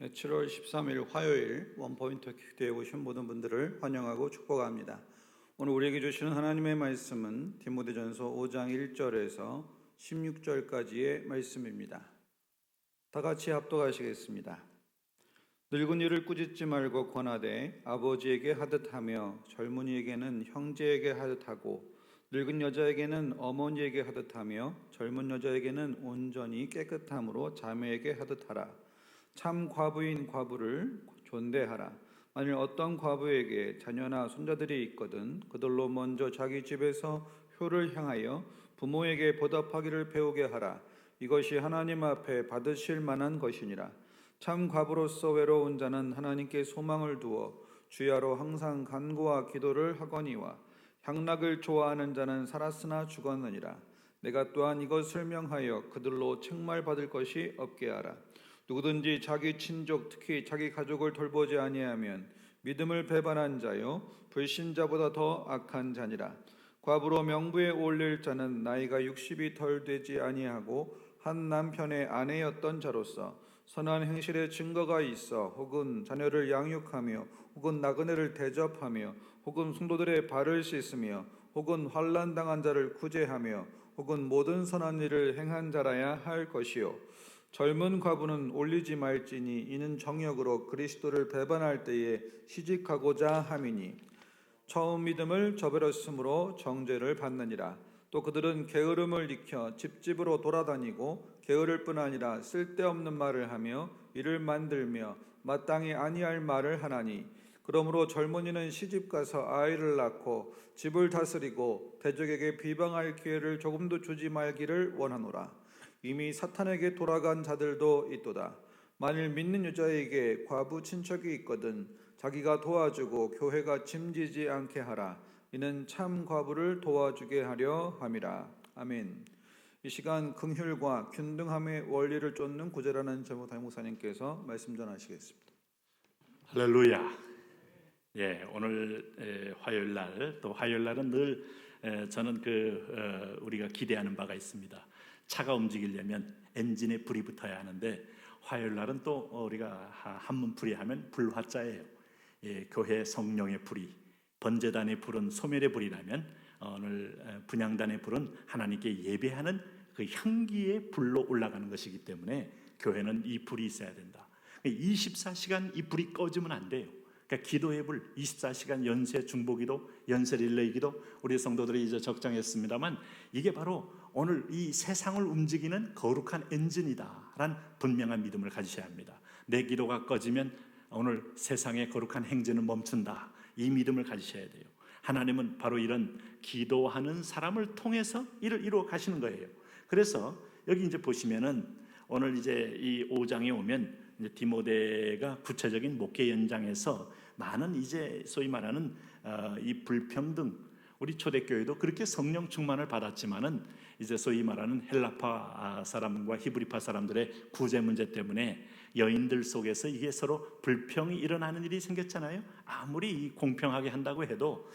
7월 13일 화요일 원포인트 큐티에 오신 모든 분들을 환영하고 축복합니다. 오늘 우리에게 주시는 하나님의 말씀은 디모데전서 5장 1절에서 16절까지의 말씀입니다. 다 같이 합독하시겠습니다. 늙은 이를 꾸짖지 말고 권하되 아버지에게 하듯 하며 젊은이에게는 형제에게 하듯 하고 늙은 여자에게는 어머니에게 하듯 하며 젊은 여자에게는 온전히 깨끗함으로 자매에게 하듯 하라. 참 과부인 과부를 존대하라. 만일 어떤 과부에게 자녀나 손자들이 있거든 그들로 먼저 자기 집에서 효를 향하여 부모에게 보답하기를 배우게 하라. 이것이 하나님 앞에 받으실 만한 것이니라. 참 과부로서 외로운 자는 하나님께 소망을 두어 주야로 항상 간구와 기도를 하거니와 향락을 좋아하는 자는 살았으나 죽었느니라. 내가 또한 이것을 명하여 그들로 책말받을 것이 없게 하라. 누구든지 자기 친족 특히 자기 가족을 돌보지 아니하면 믿음을 배반한 자요 불신자보다 더 악한 자니라. 과부로 명부에 올릴 자는 나이가 60이 덜 되지 아니하고 한 남편의 아내였던 자로서 선한 행실의 증거가 있어 혹은 자녀를 양육하며 혹은 나그네를 대접하며 혹은 성도들의 발을 씻으며 혹은 환난 당한 자를 구제하며 혹은 모든 선한 일을 행한 자라야 할 것이요 젊은 과부는 올리지 말지니 이는 정욕으로 그리스도를 배반할 때에 시집가고자 함이니 처음 믿음을 저버렸으므로 정죄를 받느니라. 또 그들은 게으름을 익혀 집집으로 돌아다니고 게으를 뿐 아니라 쓸데없는 말을 하며 일을 만들며 마땅히 아니할 말을 하나니 그러므로 젊은이는 시집가서 아이를 낳고 집을 다스리고 대적에게 비방할 기회를 조금도 주지 말기를 원하노라. 이미 사탄에게 돌아간 자들도 있도다. 만일 믿는 여자에게 과부 친척이 있거든 자기가 도와주고 교회가 짐지지 않게 하라. 이는 참 과부를 도와주게 하려 함이라. 아멘. 이 시간 긍휼과 균등함의 원리를 쫓는 구제라는 제목 담임 목사님께서 말씀 전하시겠습니다. 할렐루야. 예, 오늘 화요일 날 또 화요일 날은 늘 저는 우리가 기대하는 바가 있습니다. 차가 움직이려면 엔진에 불이 붙어야 하는데 화요일 날은 또 우리가 한문풀이 하면 불화자예요. 예, 교회 성령의 불이, 번제단의 불은 소멸의 불이라면 오늘 분향단의 불은 하나님께 예배하는 그 향기의 불로 올라가는 것이기 때문에 교회는 이 불이 있어야 된다. 24시간 이 불이 꺼지면 안 돼요. 그러니까 기도의 불, 24시간 연세 중보기도, 연세 릴레이기도 우리 성도들이 이제 적장했습니다만 이게 바로 오늘 이 세상을 움직이는 거룩한 엔진이다라는 분명한 믿음을 가지셔야 합니다. 내 기도가 꺼지면 오늘 세상의 거룩한 행진은 멈춘다. 이 믿음을 가지셔야 돼요. 하나님은 바로 이런 기도하는 사람을 통해서 일을 이루어 가시는 거예요. 그래서 여기 이제 보시면은 오늘 이제 이 5장에 오면 이제 디모데가 구체적인 목회 연장에서 많은 이제 소위 말하는 이 불평등, 우리 초대교회도 그렇게 성령 충만을 받았지만은 이제 소위 말하는 헬라파 사람과 히브리파 사람들의 구제 문제 때문에 여인들 속에서 이게 서로 불평이 일어나는 일이 생겼잖아요. 아무리 공평하게 한다고 해도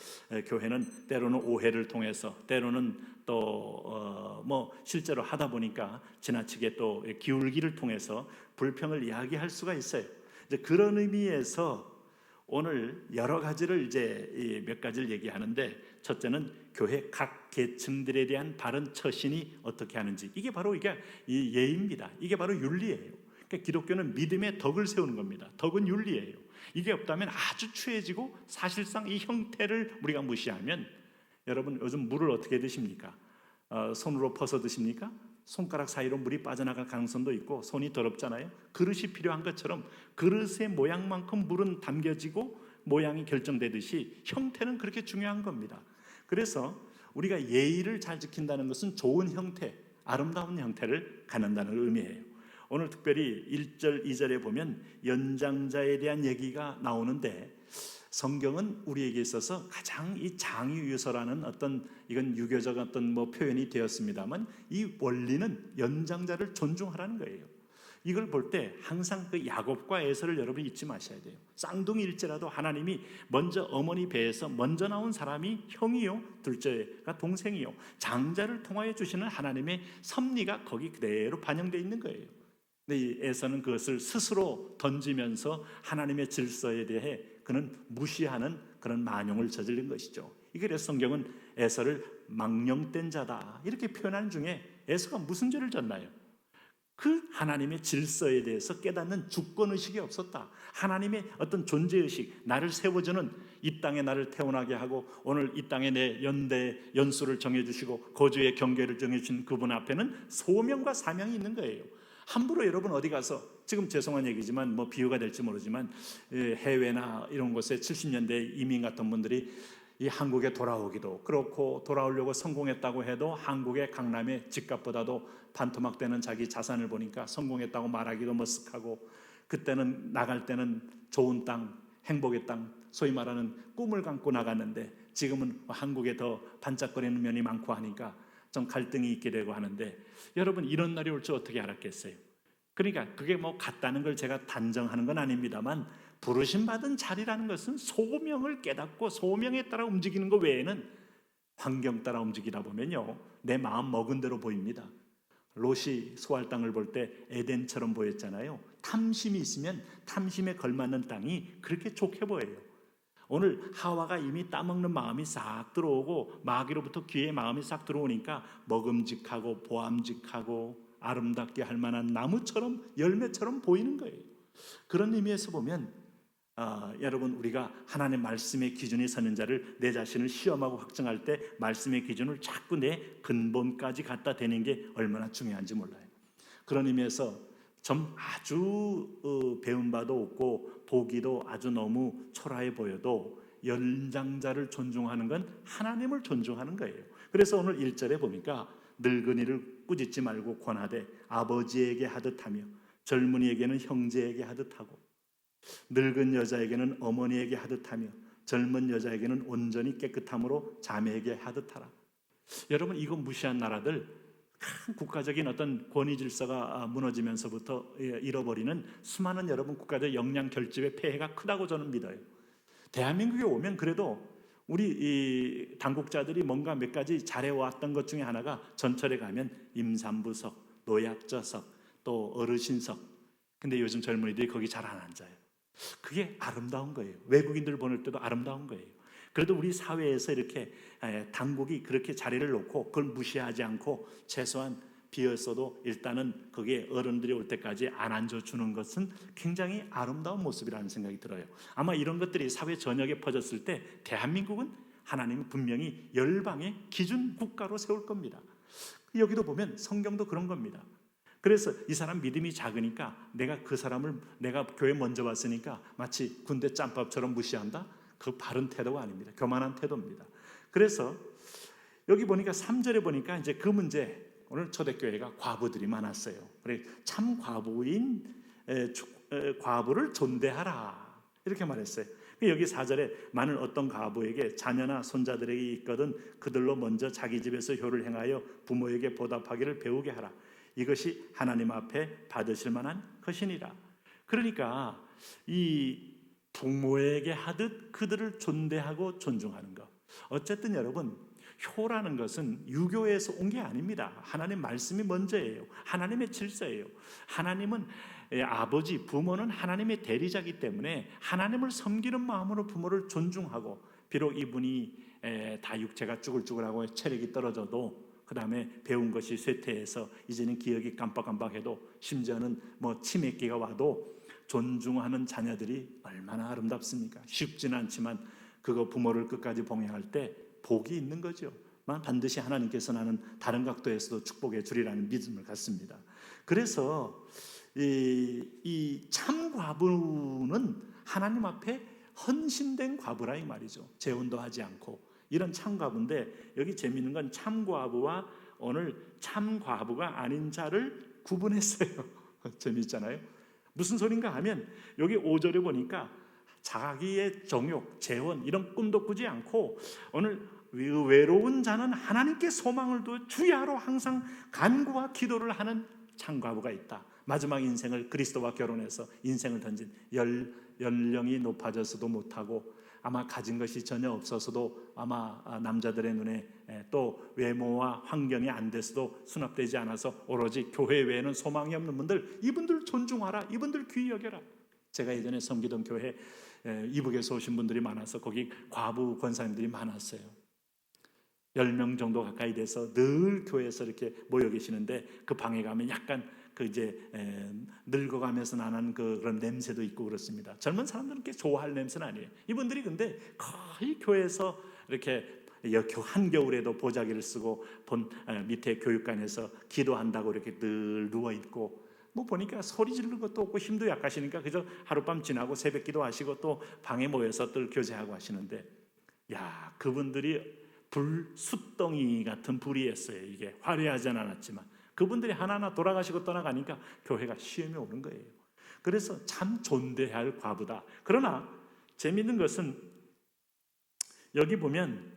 교회는 때로는 오해를 통해서 때로는 또 실제로 하다 보니까 지나치게 또 기울기를 통해서 불평을 이야기할 수가 있어요. 이제 그런 의미에서 오늘 여러 가지를 이제 몇 가지를 얘기하는데 첫째는 교회 각 계층들에 대한 바른 처신이 어떻게 하는지, 이게 바로 이게 예입니다. 이게 바로 윤리예요. 그러니까 기독교는 믿음의 덕을 세우는 겁니다. 덕은 윤리예요. 이게 없다면 아주 추해지고 사실상 이 형태를 우리가 무시하면, 여러분 요즘 물을 어떻게 드십니까? 손으로 퍼서 드십니까? 손가락 사이로 물이 빠져나갈 가능성도 있고 손이 더럽잖아요. 그릇이 필요한 것처럼 그릇의 모양만큼 물은 담겨지고 모양이 결정되듯이 형태는 그렇게 중요한 겁니다. 그래서 우리가 예의를 잘 지킨다는 것은 좋은 형태, 아름다운 형태를 갖는다는 의미예요. 오늘 특별히 1절, 2절에 보면 연장자에 대한 얘기가 나오는데 성경은 우리에게 있어서 가장 이 장유유서라는 어떤, 이건 유교적 어떤 표현이 되었습니다만 이 원리는 연장자를 존중하라는 거예요. 이걸 볼 때 항상 그 야곱과 에서를 여러분이 잊지 마셔야 돼요. 쌍둥이일지라도 하나님이 먼저 어머니 배에서 먼저 나온 사람이 형이요, 둘째가 동생이요, 장자를 통하여 주시는 하나님의 섭리가 거기 그대로 반영되어 있는 거예요. 근데 이 에서는 그것을 스스로 던지면서 하나님의 질서에 대해 그는 무시하는 그런 만용을 저지른 것이죠. 그래서 성경은 에서를 망령된 자다 이렇게 표현하는 중에 에서가 무슨 죄를 졌나요? 그 하나님의 질서에 대해서 깨닫는 주권의식이 없었다. 하나님의 어떤 존재의식, 나를 세워주는, 이 땅에 나를 태어나게 하고 오늘 이 땅에 내 연수를 정해주시고 거주의 경계를 정해주신 그분 앞에는 소명과 사명이 있는 거예요. 함부로 여러분 어디 가서, 지금 죄송한 얘기지만 뭐 비유가 될지 모르지만 해외나 이런 곳에 70년대 이민 같은 분들이 이 한국에 돌아오기도 그렇고, 돌아오려고 성공했다고 해도 한국의 강남의 집값보다도 반토막 되는 자기 자산을 보니까 성공했다고 말하기도 머쓱하고, 그때는 나갈 때는 좋은 땅, 행복의 땅, 소위 말하는 꿈을 감고 나갔는데 지금은 한국에 더 반짝거리는 면이 많고 하니까 좀 갈등이 있게 되고 하는데, 여러분 이런 날이 올 줄 어떻게 알았겠어요? 그러니까 그게 뭐 같다는 걸 제가 단정하는 건 아닙니다만, 부르심 받은 자리라는 것은 소명을 깨닫고 소명에 따라 움직이는 것 외에는 환경 따라 움직이다 보면요, 내 마음 먹은 대로 보입니다. 롯이 소할 땅을 볼 때 에덴처럼 보였잖아요. 탐심이 있으면 탐심에 걸맞는 땅이 그렇게 좋게 보여요. 오늘 하와가 이미 따먹는 마음이 싹 들어오고 마귀로부터 귀의 마음이 싹 들어오니까 먹음직하고 보암직하고 아름답게 할 만한 나무처럼 열매처럼 보이는 거예요. 그런 의미에서 보면 여러분, 우리가 하나님의 말씀의 기준이 서는 자를 내 자신을 시험하고 확정할 때 말씀의 기준을 자꾸 내 근본까지 갖다 대는 게 얼마나 중요한지 몰라요. 그런 의미에서 좀 아주 배운 바도 없고 보기도 아주 너무 초라해 보여도 연장자를 존중하는 건 하나님을 존중하는 거예요. 그래서 오늘 1절에 보니까 늙은이를 꾸짖지 말고 권하되 아버지에게 하듯하며 젊은이에게는 형제에게 하듯하고, 늙은 여자에게는 어머니에게 하듯하며 젊은 여자에게는 온전히 깨끗함으로 자매에게 하듯하라. 여러분, 이거 무시한 나라들, 큰 국가적인 어떤 권위 질서가 무너지면서부터 잃어버리는 수많은 여러분 국가적 역량 결집의 폐해가 크다고 저는 믿어요. 대한민국에 오면 그래도 우리 이 당국자들이 뭔가 몇 가지 잘해왔던 것 중에 하나가, 전철에 가면 임산부석, 노약자석, 또 어르신석. 근데 요즘 젊은이들이 거기 잘 안 앉아요. 그게 아름다운 거예요. 외국인들 보낼 때도 아름다운 거예요. 그래도 우리 사회에서 이렇게 당국이 그렇게 자리를 놓고 그걸 무시하지 않고 최소한 비었어도 일단은 거기에 어른들이 올 때까지 안 앉아주는 것은 굉장히 아름다운 모습이라는 생각이 들어요. 아마 이런 것들이 사회 전역에 퍼졌을 때 대한민국은 하나님이 분명히 열방의 기준 국가로 세울 겁니다. 여기도 보면 성경도 그런 겁니다. 그래서 이 사람 믿음이 작으니까 내가 그 사람을, 내가 교회 먼저 왔으니까 마치 군대 짬밥처럼 무시한다? 그 바른 태도가 아닙니다. 교만한 태도입니다. 그래서 여기 보니까 3절에 보니까 이제 그 문제, 오늘 초대교회가 과부들이 많았어요. 그래, 참 과부인 과부를 존대하라 이렇게 말했어요. 여기 4절에 만일 어떤 과부에게 자녀나 손자들에게 있거든 그들로 먼저 자기 집에서 효를 행하여 부모에게 보답하기를 배우게 하라. 이것이 하나님 앞에 받으실 만한 것이니라. 그러니까 이 부모에게 하듯 그들을 존대하고 존중하는 것. 어쨌든 여러분, 효라는 것은 유교에서 온 게 아닙니다. 하나님 말씀이 먼저예요. 하나님의 질서예요. 하나님은 아버지, 부모는 하나님의 대리자이기 때문에 하나님을 섬기는 마음으로 부모를 존중하고, 비록 이분이 다 육체가 쭈글쭈글하고 체력이 떨어져도 그 다음에 배운 것이 쇠퇴해서 이제는 기억이 깜빡깜빡해도, 심지어는 뭐 치매기가 와도 존중하는 자녀들이 얼마나 아름답습니까? 쉽지는 않지만 그거 부모를 끝까지 봉양할 때 복이 있는 거죠. 반드시 하나님께서 나는 다른 각도에서도 축복해 주리라는 믿음을 갖습니다. 그래서 이 참 과부는 하나님 앞에 헌신된 과부라 이 말이죠. 재혼도 하지 않고 이런 참과부인데, 여기 재미있는 건 참과부와 오늘 참과부가 아닌 자를 구분했어요. 재미있잖아요. 무슨 소린가 하면 여기 5절에 보니까 자기의 정욕, 재혼 이런 꿈도 꾸지 않고 오늘 외로운 자는 하나님께 소망을 두어 주야로 항상 간구와 기도를 하는 참과부가 있다. 마지막 인생을 그리스도와 결혼해서 인생을 던진 연령이 높아져서도 못하고 아마 가진 것이 전혀 없어서도 아마 남자들의 눈에 또 외모와 환경이 안 돼서도 수납되지 않아서 오로지 교회 외에는 소망이 없는 분들, 이분들 존중하라, 이분들 귀히 여겨라. 제가 예전에 섬기던 교회 이북에서 오신 분들이 많아서 거기 과부 권사님들이 많았어요. 10명 정도 가까이 돼서 늘 교회에서 이렇게 모여 계시는데 그 방에 가면 약간 그 이제 늙어가면서 나는 그런 냄새도 있고 그렇습니다. 젊은 사람들은 그렇게 좋아할 냄새는 아니에요. 이분들이 근데 거의 교회에서 이렇게 한겨울에도 보자기를 쓰고 밑에 교육관에서 기도한다고 이렇게 늘 누워 있고, 뭐 보니까 소리 지르는 것도 없고 힘도 약하시니까 그저 하룻밤 지나고 새벽 기도하시고 또 방에 모여서 늘 교제하고 하시는데, 야, 그분들이 숯덩이 같은 불이었어요. 이게 화려하지 않았지만 그분들이 하나하나 돌아가시고 떠나가니까 교회가 시험이 오는 거예요. 그래서 참 존대할 과부다. 그러나 재미있는 것은 여기 보면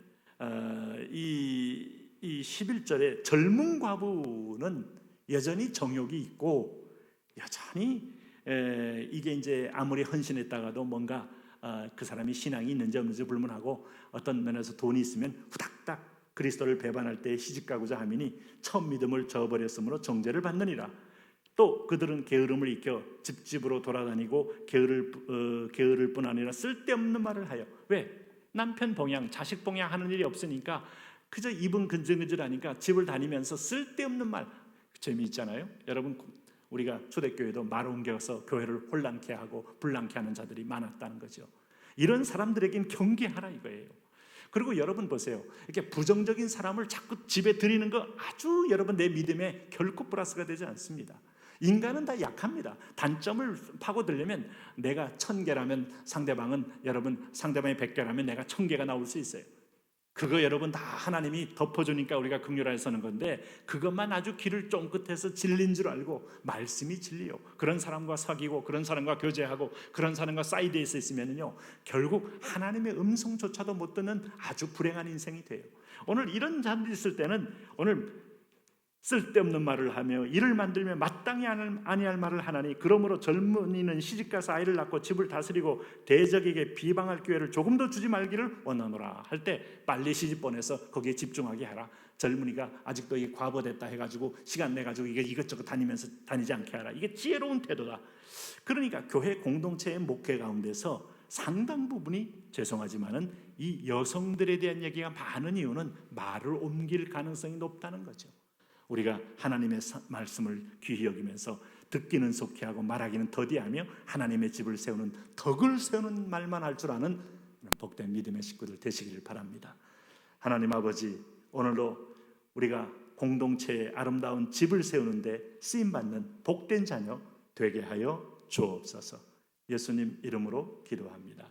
이 11절에 젊은 과부는 여전히 정욕이 있고 여전히 이게 이제 아무리 헌신했다가도 뭔가 그 사람이 신앙이 있는지 없는지 불문하고 어떤 면에서 돈이 있으면 후닥닥 그리스도를 배반할 때 시집가고자 하미니 처음 믿음을 저버렸으므로 정죄를 받느니라. 또 그들은 게으름을 익혀 집집으로 돌아다니고 게으를 뿐 아니라 쓸데없는 말을 하여. 왜? 남편 봉양, 자식 봉양하는 일이 없으니까 그저 입은 근질근질하니까 집을 다니면서 쓸데없는 말. 재미있잖아요. 여러분, 우리가 초대교회도 말 옮겨서 교회를 혼란케 하고 불난케 하는 자들이 많았다는 거죠. 이런 사람들에겐 경계하라 이거예요. 그리고 여러분 보세요. 이렇게 부정적인 사람을 자꾸 집에 들이는 거 아주 여러분 내 믿음에 결코 플러스가 되지 않습니다. 인간은 다 약합니다. 단점을 파고들려면 내가 1000개라면 상대방이 100개라면 내가 1000개가 나올 수 있어요. 그거 여러분 다 하나님이 덮어주니까 우리가 긍휼하여 서는 건데, 그것만 아주 길을 쫑긋해서 진리인 줄 알고 말씀이 진리요. 그런 사람과 사귀고 그런 사람과 교제하고 그런 사람과 사이드에서 있으면요 결국 하나님의 음성조차도 못 듣는 아주 불행한 인생이 돼요. 오늘 이런 자들이 있을 때는 오늘 쓸데없는 말을 하며 이를 만들며 마땅히 아니할 말을 하나니 그러므로 젊은이는 시집가서 아이를 낳고 집을 다스리고 대적에게 비방할 기회를 조금도 주지 말기를 원하노라. 할 때 빨리 시집 보내서 거기에 집중하게 하라. 젊은이가 아직도 이게 과부됐다 해가지고 시간 내가지고 이게 이것저것 다니지 않게 하라. 이게 지혜로운 태도다. 그러니까 교회 공동체의 목회 가운데서 상당 부분이 죄송하지만은 이 여성들에 대한 얘기가 많은 이유는 말을 옮길 가능성이 높다는 거죠. 우리가 하나님의 말씀을 귀히 여기면서 듣기는 속히하고 말하기는 더디하며 하나님의 집을 세우는 덕을 세우는 말만 할 줄 아는 복된 믿음의 식구들 되시기를 바랍니다. 하나님 아버지, 오늘도 우리가 공동체의 아름다운 집을 세우는데 쓰임받는 복된 자녀 되게 하여 주옵소서. 예수님 이름으로 기도합니다.